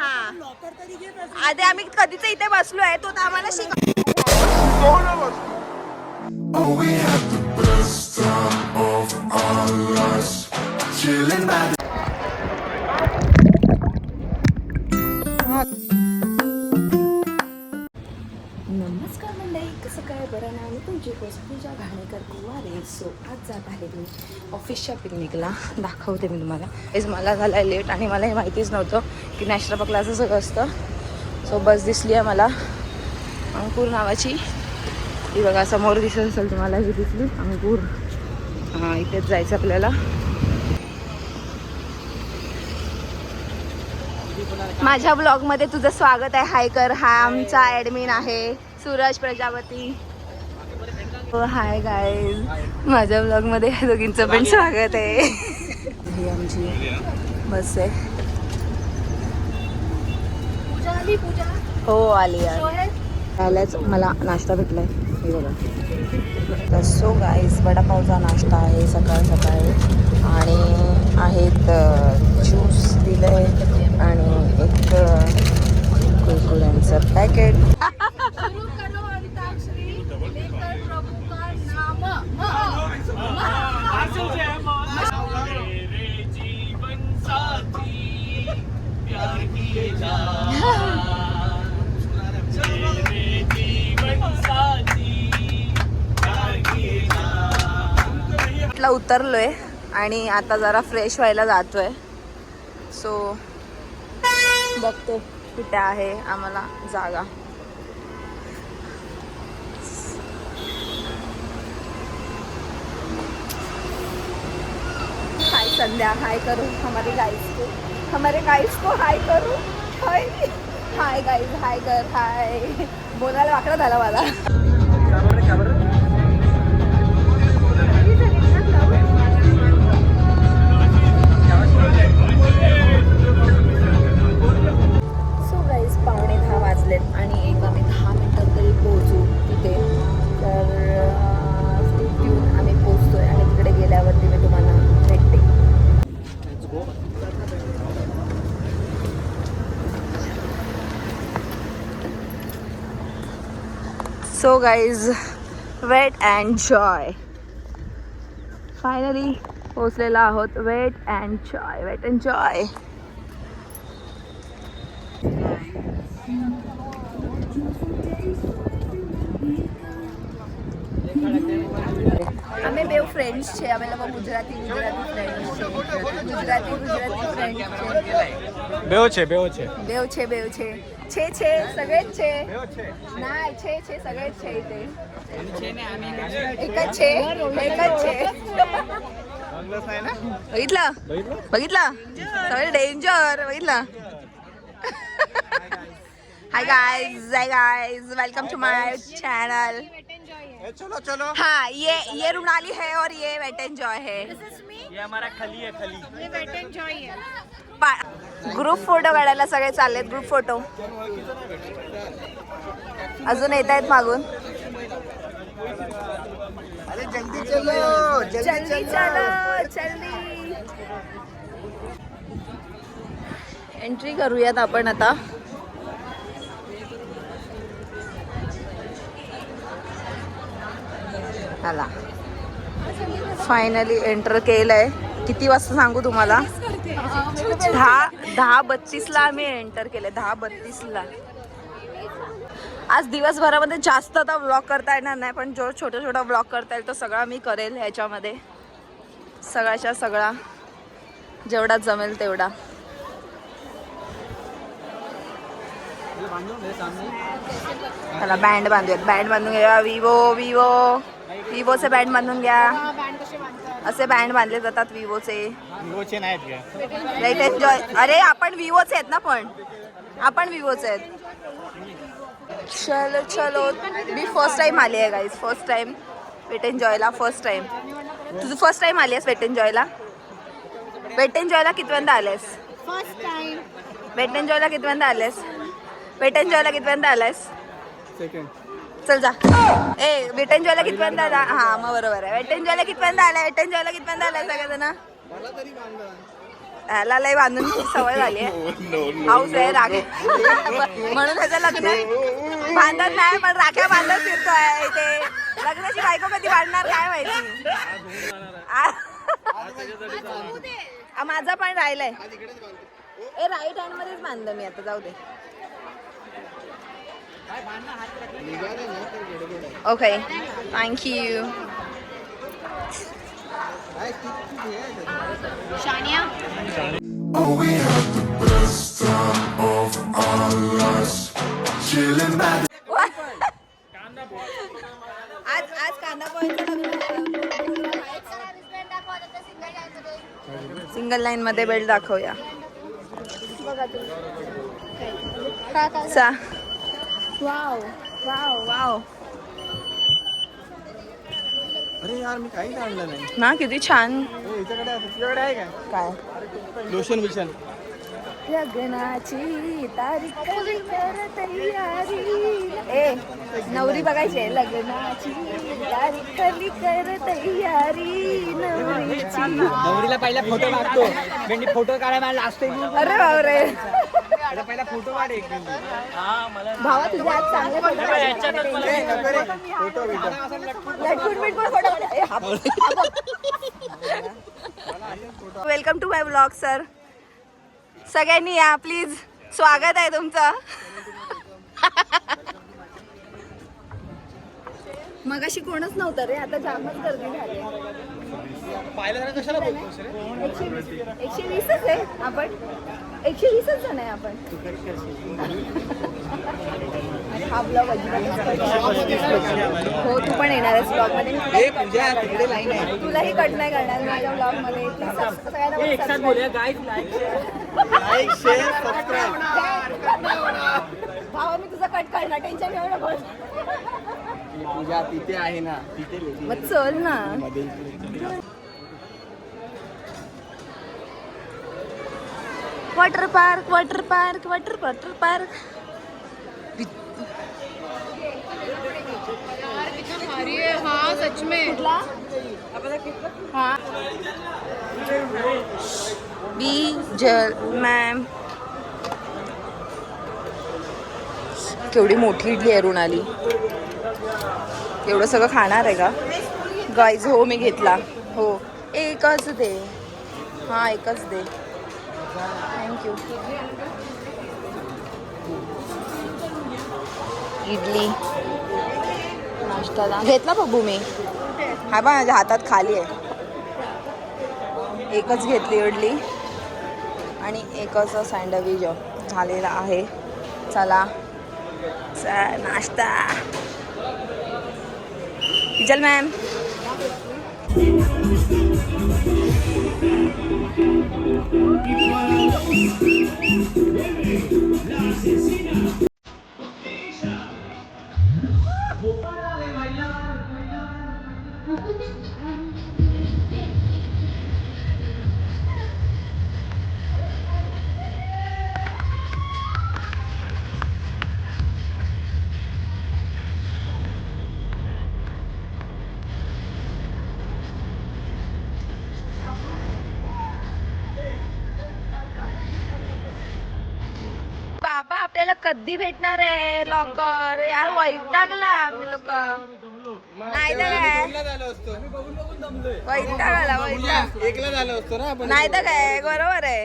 हा आधी आम्ही कधीच इथे बसलो आहे तो आम्हाला Oh, we had the best time of our lives, chilling by the नमस्कार मंडळी, कसं काय बरं ना. मी तुमची होस्ट पूजा घाणेकर कुवारे. सो आज जात आहे मी ऑफिसच्या पिकनिकला. दाखवते मी तुम्हाला. हेच मला झालं आहे लेट आणि मला हे माहितीच नव्हतं की नॅशनल क्लास सगळं असतं. सो बस दिसली आहे मला अंकुर नावाची. ही बघा समोर दिसत असेल तुम्हाला, ही दिसली अंकुर. हां, इथेच जायचं आपल्याला. माझ्या ब्लॉगमध्ये तुझं स्वागत आहे. हाय कर. हा आमचा ॲडमिन आहे सूरज प्रजापती. हो हाय गाईज, माझ्या ब्लॉगमध्ये ह्या दोघींचं पण स्वागत आहे. ही आमची बस आहे. हो आली यार. आल्याच मला नाश्ता भेटलाय. हे बघा. सो गाईज वडापावचा नाश्ता आहे सकाळ सकाळी आणि आहेत ज्यूस दिलंय आणि एक कुरकुऱ्यांचं पॅकेट. उतरलोय आणि आता जरा फ्रेश व्हायला जातोय. सो बघतो कुठे आहे आम्हाला जागा. हाय संध्या, हाय करो हमारे गाइस को हाय करो. हाय हाय गाइस, हाय कर. हाय बोलायला वाकडा झाला मला. पावणे 10 वाजलेत आणि एक आम्ही 10 मिनिटात तरी पोहोचू तिथे. तर तिथून आम्ही पोहोचतोय आणि तिकडे गेल्यावरती मी तुम्हाला भेटते. So guys, Wet and Joy. Finally पोहोचलेलो आहोत. Wet and Joy, Wet and Joy. અમે બે ફ્રેન્ડ્સ છે. અમે લોકો ગુજરાતી ફ્રેન્ડ્સ છે. છે સગळे જ છે. ના છે સગळे જ છે. इथे एकच છે. बघितलं सगळे डेंजर. बघितलं. Hi guys, welcome to my channel. चलो चलो. हाँ, ये रुणाली है और ये वेट एंड जॉय है. ये हमारा खली है, खली. ये वेट एंड जॉय है. ग्रुप फोटो काढायला सगळे चाललेत. ग्रुप फोटो अजून येत आहेत मागून. अरे जल्दी चलो, जल्दी. एंट्री करूयात आपण आता. आला फायनली एंटर केलंय. किती वाजता सांगू तुम्हाला? 10:32ला आम्ही एंटर केले. 10:32ला. आज दिवसभरामध्ये जास्त आता व्लॉग करता येणार नाही, पण जो छोटा व्लॉग करता येईल तो सगळा मी करेल ह्याच्यामध्ये. सगळ्याच्या सगळा जेवढा जमेल तेवढा. त्याला बँड बांधूयात. बँड बांधून घ्या. विवोचे बँड बांधून घ्या. असे बँड बांधले जातात विवोचे. Weight end Joy. अरे आपण विवोचे आहेत ना, पण आपण विवोचे आहेत. चलो मी फर्स्ट टाइम आली आहे guys. First time Wet and जॉयला. First time. तुझं फर्स्ट टाइम आली आहेस वेट एंड जॉयला? वेट एंड जॉयला कितव्यांदा आलेस? First time. वेट एंड जॉयला कितव्यांदा आलेस? वेट एंड जॉयला कितव्यांदा आलास? सेकंड. चल जा. ए वेट एंड जॉयला कितव्यांदा आला? हा मग बरोबर आहे. वेट एंड जॉयला कितव्यांदा आलाय? वेट एंड जॉयला कितव्यांदा आलाय सगळ्या जण? ह्याला लय बांधून सवय झाली आहे. हाऊस आहे राखे म्हणून त्याचं लग्न बांधत नाही, पण राख्या बांधत फिरतोय इथे. लग्नाची बायको कधी बांधणार काय माहिती. माझा पण राहिलाय. राईट हँड मध्येच बांधलं मी आता. जाऊ दे. Okay thank you. Oh, we had the best time of our lives. Chilling by the आज कांदा पोह्याचं सिंगल लाईन मध्ये बेल्ट दाखवूया. Wow wow wow. अरे यार मी काही आणलं नाही ना किती छान. तुझ्याकडे आहे काय लोशन विशन. लग्नाची तारीख कर तयारी. ए नवरी बघायची आहे. लग्नाची तारीख कर तयारी नवरीची. नवरीला पहिला फोटो काढतो. म्हणजे फोटो काढायला मला लास्ट टाइम. अरे बापरे. पहिला फोटो काढ एक. भावा तुझ्या आज चांगले photo welcome to my blog sir. सगळ्यांनी या प्लीज. स्वागत आहे तुमचं. मगाशी कोणच नव्हतं रे. आता जामच गर्दी झाली. कशाला बोलतोस रे? 120च आहे आपण. 120च जण आहे आपण. हा ब्लॉग हो तू पण येणार आहेस ब्लॉग मध्ये. तिकडे लाईन आहे. तुलाही कट नाही करणार माझ्या ब्लॉग मध्ये. Like share subscribe. भावा मी तुझा कट करणार. टेन्शन घेऊ नको. पूजा तिथे आहे ना. तिथे मग चल ना. Water park water park water water park. हाँ सच में. हाँ बी जल मॅम. केवढी मोठी इडली आहे ऋणाली. एवढं सगळं खाणार आहे का गाईज? हो मी घेतला. हो एकच दे. हां एकच दे. थँक्यू. इडली नाश्त्याला घेतला बघू मी. हा बा माझ्या हातात खाली आहे. एकच घेतली इडली आणि एकच सँडविच झालेला आहे. चला नाश्ता. चल मॅम. बाबा आपल्याला कधी भेटणार आहे लॉकर? यार वैतागला आम्ही लोक. नाही तर काय वैतागला. वैताग एकला झालं असतो ना आपण. नाही तर काय. बरोबर आहे.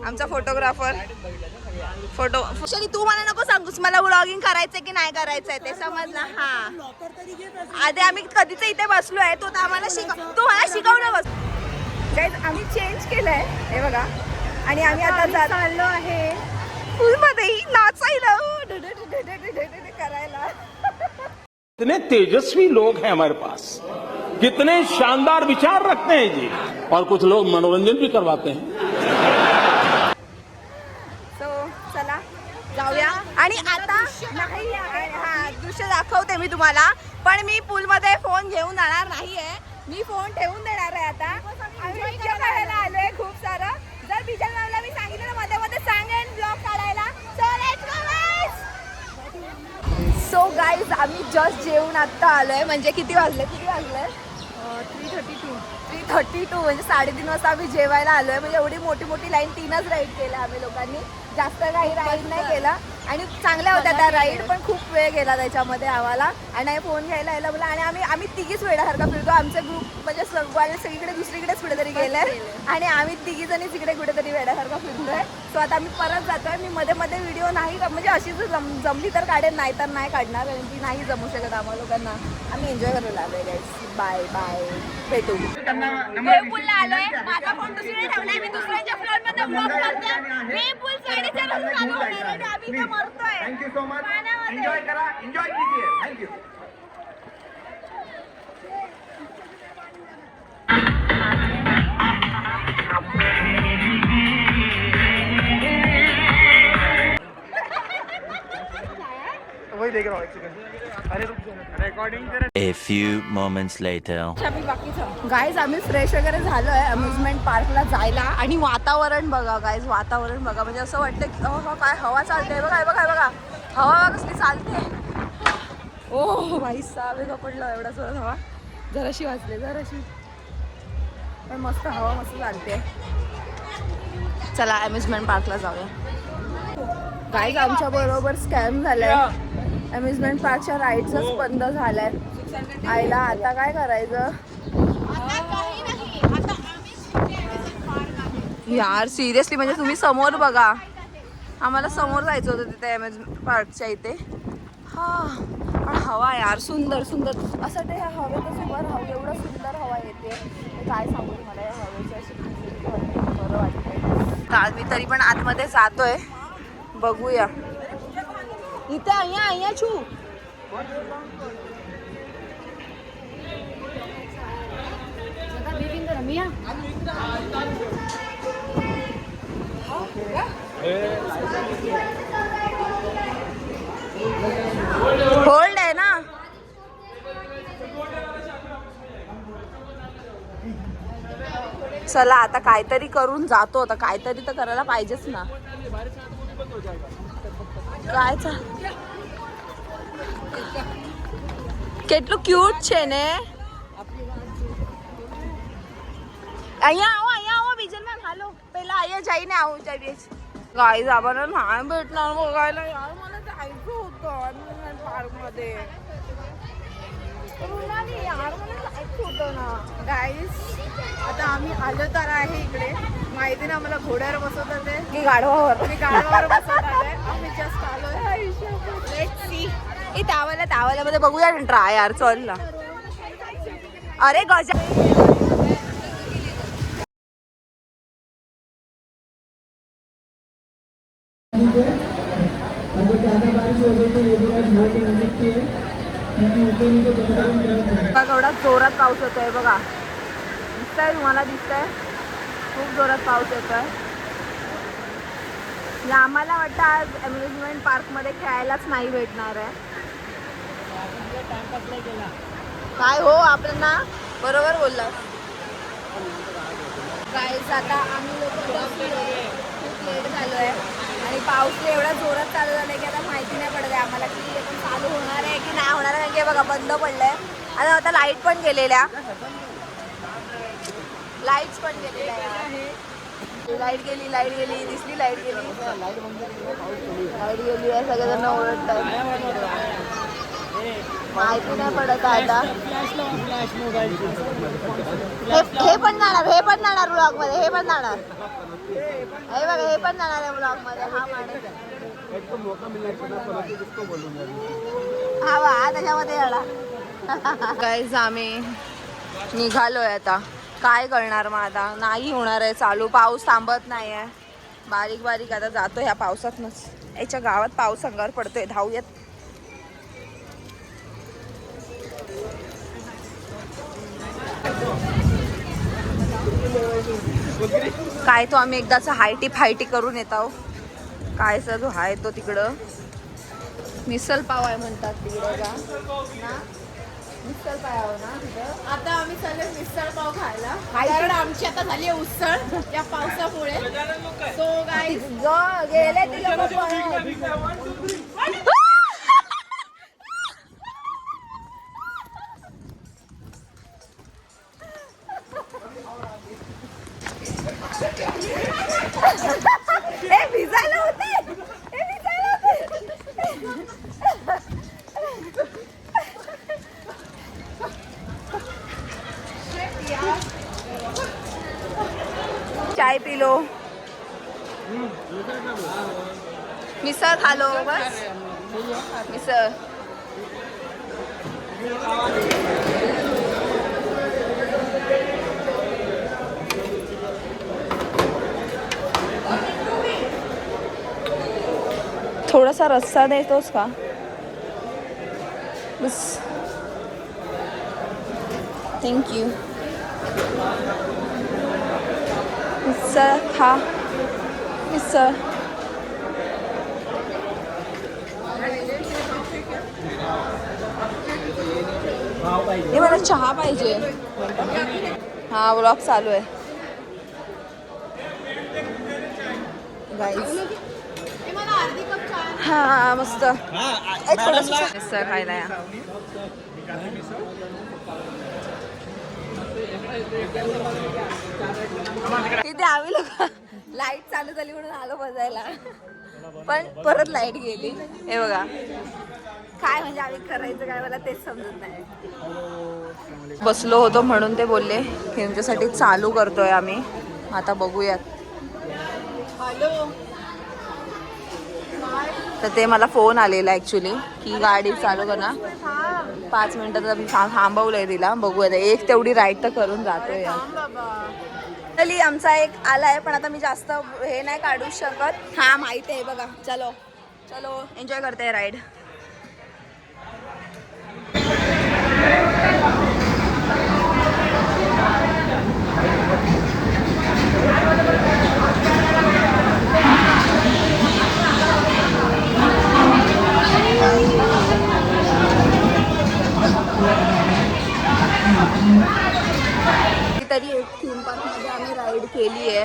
आमचा फोटोग्राफर फोटो. ऍक्च्युअली तू मला नको सांगूस मला व्लॉगिंग करायचंय की नाही करायचंय ते समजलं. हा आधी आम्ही कधीच इथे बसलो आहे. तो आम्हाला तू मला शिकवलं बस. गाईज आम्ही चेंज केलंय हे बघा. आणि आम्ही आता चाललो आहे फुलमध्ये नाचायला करायला. कितने तेजस्वी लोग हैं हमारे पास. कितने शानदार विचार रखते हैं जी. और कुछ लोग मनोरंजन भी करवाते हैं. चला जाऊया. आणि आता नाही हा दृश्य दाखवते मी तुम्हाला. पण मी पूलमध्ये फोन घेऊन जाणार नाहीये. मी फोन ठेवून देणार आहे. आता आम्ही पिक्चर काढायला आलोय खूप सारं. जर बिजल मॅमला मी सांगितलं मध्ये मध्ये सांगेन ब्लॉग काढायला. सो गाईज आम्ही जस्ट जेवून आत्ता आलोय. म्हणजे किती वाजले? 3:32 म्हणजे 3:30 वाजता आम्ही जेवायला आलोय. म्हणजे एवढी मोठी मोठी लाईन 3च राईड केल्या आम्ही लोकांनी, जास्त काही राईड नाही केला. आणि चांगल्या होत्या त्या राईड, पण खूप वेळ गेला त्याच्यामध्ये आम्हाला. आणि फोन घ्यायला यायला बोला. आणि आम्ही तिघीच वेळासारखा फिरतो. आमचा ग्रुप म्हणजे सगळीकडे दुसरीकडेच कुठेतरी गेलंय आणि आम्ही तिघी जणी तिकडे कुठेतरी वेळासारखा फिरतोय. सो आता आम्ही परत जातोय. मी मध्ये मध्ये व्हिडिओ नाही म्हणजे अशी जर जमली तर काढेल, नाही तर नाही काढणार, कारण की नाही जमू शकत आम्हाला लोकांना. आम्ही एन्जॉय करायला आलोय गाईस. बाय बाय, भेटू. वेवपूलला आलोय. माझा फोन दुसरीकडे ठेवलाय. मी दुसऱ्यांच्या फ्लोअरमध्ये ब्लॉग करते. वेवपूल 4:30 वाजता चालू होणार आहे आणि आम्ही इथे मरतोय. Thank you so much. पाण्यामध्ये. एन्जॉय करा, एन्जॉय कीजिए. थँक्यू. वही देख रहा हूँ, एक सेकंड. अरे रुक जा. रिकॉर्डिंग कर. A few moments later. Guys आम्ही फ्रेश वगैरे झालोय अम्युजमेंट पार्कला जायला. आणि वातावरण बघा गाईज, वातावरण बघा. म्हणजे असं वाटतं की काय हवा चालते. बघा बघा बघा, हवा कसली चालते. ओ भाई साहेब पडलं एवढा जोरात हवा. जराशी वाजले जराशी, पण मस्त हवा मस्त चालते. चला अम्युजमेंट पार्कला जाऊया. गाईज आमच्या बरोबर स्कॅम झालाय. अम्युजमेंट पार्कच्या राईड्सच बंद झालाय. आईला आता काय करायचं यार, सिरियसली. म्हणजे तुम्ही समोर बघा, आम्हाला समोर जायचं होतं तिथे अम्युजमेंट पार्कच्या इथे. हा पण हवा यार सुंदर सुंदर असं ते ह्या हवेतच उभं राहावं, एवढं सुंदर हवा येते. काय सांगू तुम्हाला, या हवेची अशी बरं वाटतंय. आम्ही तरी पण आतमध्ये जातोय, बघूया. इथे અહીંયા છું. होल्ड आहे ना. चला आता काहीतरी करून जातो. आता काहीतरी तर करायला पाहिजेच ना. काय કેટલું ક્યુટ છે ને. અહીંયા આવો વિજયમાં. હાલો પહેલા અહીંયા જઈને આવું જઈએ. गाईज आम्हाला नाही भेटणार बघायला यार. मला जायचं होतं अम्युजमेंट पार्कमध्ये यार, मला जायचं होतं ना. गाईज आता आम्ही आलो तर आहे इकडे. माहिती ना आम्हाला घोड्यावर बसवतात ते की गाढवावर. मी गाढवावर बसवतात आहे. आम्ही जस्ट आलोय. Let's see. त्यावाल्यामध्ये बघूया ट्राय यार. चल ना. अरे गजा एवढा जोरात पाऊस येतोय बघा. दिसतंय तुम्हाला, दिसतंय खूप जोरात पाऊस येतोय. आम्हाला वाटतं आज अम्युजमेंट पार्कमध्ये खेळायलाच नाही भेटणार आहे. काय हो आपल्याला बरोबर बोलला. गाईज आता आम्ही लोक खूप लेट झालो आहे आणि पाऊस एवढा जोरात चालू झाला की आता माहिती नाही पडत आहे आम्हाला की आपण चालू होणार आहे की नाही होणार आहे. कारण की बघा बंद पडलंय आणि आता लाईट पण गेलेल्या. लाईट्स पण गेलेल्या आहे. लाईट गेली दिसली. लाईट गेली आहे. सगळेजण ओरडतात. माहिती नाही पडत आता. हे पण जाणार ब्लॉग मध्ये. हे पण जाणार. हे बघा, हे पण जाणार आहे ब्लॉग मध्ये. हा त्याच्यामध्ये आला. गाईज आम्ही निघालोय आता. काय करणार मग आता. नाही होणार आहे चालू. पाऊस थांबत नाही आहे. बारीक बारीक आता जातो ह्या पावसातनच. याच्या गावात पाऊस अंगावर पडतोय. धावूयात. काय तो आम्ही एकदाच हायटी करून येत आहो. काय सर जो हाय तो तिकडं मिसल पाव आहे म्हणतात तिकडे का ना. मिसळ पाव ना तिथं. आता आम्ही चाललो मिसळ पाव खायला, कारण आमची आता झाली आहे उसळ या पावसामुळे. सो गाईज गेले ती लोक. किलो मिसळ खालो बस मिसळ. थोडासा रस्सा देतोस का बस. थँक्यू. मिसळ खा मिसळ. हे मला चहा पाहिजे. हा व्लॉग चालू आहे गाईज. हा मस्त. मिसळ खायला या. तिथे आम्ही लोक लाईट चालू झाली म्हणून आलो बजायला पण परत लाईट गेली. हे बघा काय म्हणजे आम्ही करायचं काय मला तेच समजत नाही. बसलो होतो म्हणून ते बोलले की तुमच्यासाठी चालू करतोय आम्ही. आता बघूयात. तर ते मला फोन आलेला ॲक्च्युली की गाडी चालू कर ना. 5 मिनिटात मी थांबवलंय तिला. बघूया एक तेवढी राईड तर करून जातोय. चली आमचा एक आलाय पण आता मी जास्त हे नाही काढू शकत. हा माहिती आहे बघा. चलो चलो एन्जॉय करते राईड. तरी एक थीम पार्कमध्ये आम्ही राईड केली आहे.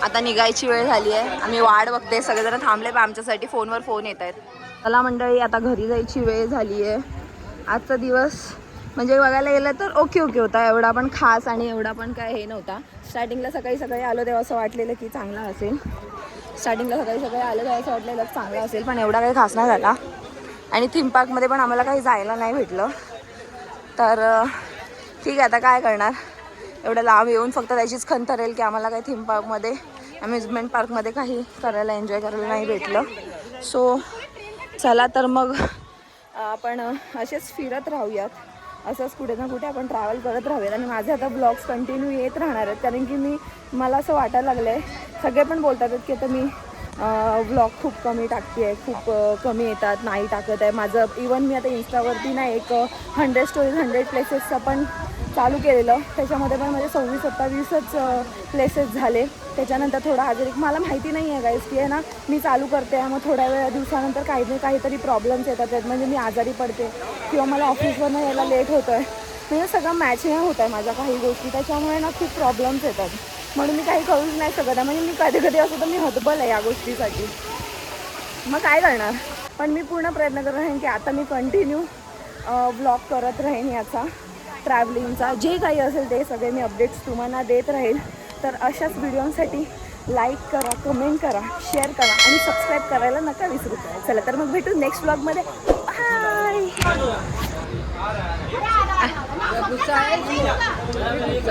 आता निघायची वेळ झाली आहे. आम्ही वाट बघते. सगळेजण थांबले पण आमच्यासाठी फोनवर फोन येत आहेत. चला मंडळी आता घरी जायची वेळ झाली आहे. आजचा दिवस म्हणजे बघायला गेलं तर ओके होता. एवढा पण खास आणि एवढा पण काय हे नव्हता. स्टार्टिंगला सकाळी आलो तेव्हा असं वाटलेलं की चांगला असेल. स्टार्टिंगला सकाळी आलं तेव्हा असं वाटलेलं चांगला असेल पण एवढा काही खास नाही झाला. आणि थीम पार्कमध्ये पण आम्हाला काही जायला नाही भेटलं. तर ठीक आहे आता काय करणार. एवढं लांब येऊन फक्त त्याचीच खंत राहील की आम्हाला काही थीम पार्कमध्ये अम्युजमेंट पार्कमध्ये काही करायला एन्जॉय करायला नाही भेटलं. सो चला तर मग आपण असेच फिरत राहूयात. असंच कुठे ना कुठे आपण ट्रॅव्हल करत राहूयात. आणि माझे आता ब्लॉग्स कंटिन्यू येत राहणार आहेत कारण की मला असं वाटायला लागलं आहे. सगळे पण बोलतात की आता मी व्लॉग खूप कमी टाकते आहे. खूप कमी येतात नाही टाकत आहे. माझं इवन मी आता इंस्टावरती ना एक 100 स्टोरीज 100 प्लेसेसचं पण चालू केलेलं. त्याच्यामध्ये पण माझे 26-27च प्लेसेस झाले. त्याच्यानंतर थोडा आजारी मला माहिती नाही आहे गाईस की आहे ना मी चालू करते आहे. मग थोड्या वेळा दिवसानंतर काहीतरी प्रॉब्लेम्स येतात. म्हणजे मी आजारी पडते किंवा मला ऑफिसवरनं यायला लेट होतं आहे. म्हणजे सगळं मॅच नाही होत आहे माझ्या काही गोष्टी. त्याच्यामुळे ना खूप प्रॉब्लेम्स येतात. म्हणून मी काही करूच नाही शकत आहे. म्हणजे मी कधी असं तर मी हतबल आहे या गोष्टीसाठी. मग काय करणार. पण मी पूर्ण प्रयत्न करत राहीन की आता मी कंटिन्यू व्लॉग करत राहीन याचा ट्रॅव्हलिंगचा. जे काही असेल ते सगळे मी अपडेट्स तुम्हाला देत राहील. तर अशाच व्हिडिओसाठी लाईक करा, कमेंट करा, शेअर करा आणि सबस्क्राईब करायला नका विसरू. चला तर मग भेटू नेक्स्ट व्लॉगमध्ये. बाय.